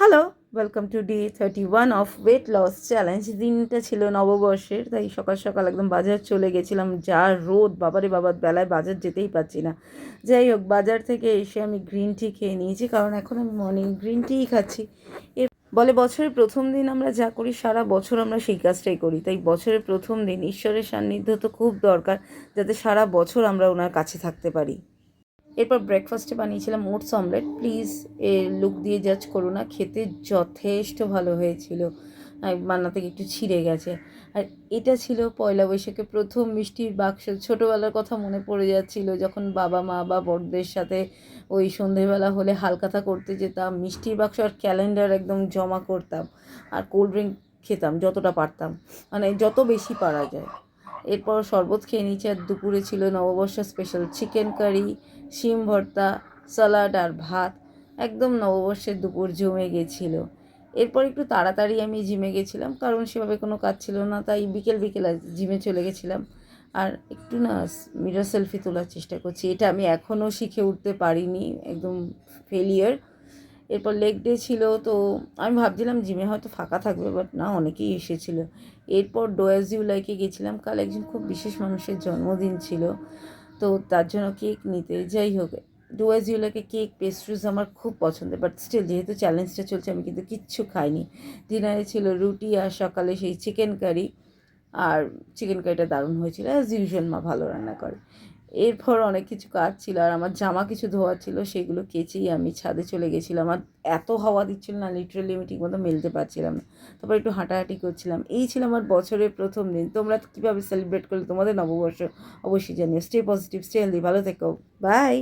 Hello, welcome to day 31 of weight loss challenge. দিনটা ছিল নববর্ষের, তাই সকাল সকাল একদম বাজার চলে গেছিলাম। যা রোদ, বাবারে বাবা, বেলায় বাজার যেতেই পারছি না। যাই হোক, বাজার থেকে এসে আমি গ্রিন টি খেয়ে নিয়েছি, কারণ এখন আমি মর্নিং গ্রিন টিই খাচ্ছি। বলে বছরের প্রথম দিন আমরা যা করি সারা বছর আমরা সেই কাজটাই করি, তাই বছরের প্রথম দিন ঈশ্বরের সান্নিধ্য তো খুব দরকার, যাতে সারা বছর আমরা ওনার কাছে থাকতে পারি। এরপর ব্রেকফাস্টে বানিয়েছিলাম ওটস অমলেট। প্লিজ লুক দিয়ে জাজ করো না, খেতে যথেষ্ট ভালো হয়েছিল। বানাতে একটু ছিঁড়ে গেছে। আর এটা ছিল পয়লা বৈশাখে প্রথম মিষ্টির বাক্স। ছোটোবেলার কথা মনে পড়ে যাচ্ছিল, যখন বাবা মা বা বড়দের সাথে ওই সন্ধেবেলা হলে হালখাতা করতে যেতাম, মিষ্টির বাক্স আর ক্যালেন্ডার একদম জমা করতাম, আর কোল্ড ড্রিঙ্ক খেতাম যতটা পারতাম, মানে যত বেশি পারা যায়। এরপর শরবত খেয়ে নিয়েছি। আর দুপুরে ছিল নববর্ষ স্পেশাল চিকেন কারি, শিম ভর্তা, স্যালাড আর ভাত। একদম নববর্ষের দুপুর জমে গেছিলো। এরপর একটু তাড়াতাড়ি আমি জিমে গেছিলাম, কারণ সেভাবে কোনো কাজ ছিল না, তাই বিকেল বিকেল জিমে চলে গেছিলাম। আর একটু না মিরর সেলফি তোলার চেষ্টা করছি, এটা আমি এখনও শিখে উঠতে পারিনি, একদম ফেলিয়ার। এরপর লেগ ডে ছিল, তো আমি ভাবছিলাম জিমে হয়তো ফাঁকা থাকবে, বাট না, অনেকেই এসেছিলো। এরপর ডোয়াজিউলাইকে গেছিলাম, কাল একজন খুব বিশেষ মানুষের জন্মদিন ছিল, তো তার জন্য কেক নিতে। যাই হোক, ডোয়াজিউলাকে কেক পেস্ট্রিজ আমার খুব পছন্দের, বাট স্টিল যেহেতু চ্যালেঞ্জটা চলছে আমি কিন্তু কিচ্ছু খাইনি। ডিনারে ছিল রুটি আর সকালে সেই চিকেন কারি, আর চিকেন কারিটা দারুণ হয়েছিল, অ্যাজ ইউজুয়াল মা ভালো রান্না করে। এরপর অনেক কিছু কাজ ছিল, আর আমার জামা কিছু ধোয়া ছিল, সেগুলো কেচেই আমি ছাদে চলে গেছিলাম। আর এত হাওয়া দিচ্ছিল না, লিটারালি আমি ঠিক মতো মেলতে পারছিলাম না। তারপর একটু হাঁটাহাঁটি করছিলাম। এই ছিল আমার বছরের প্রথম দিন। তোমরা কীভাবে সেলিব্রেট করলে তোমাদের নববর্ষ অবশ্যই জানিও। স্টে পজিটিভ, স্টে হেলদি, ভালো থেকো, বাই।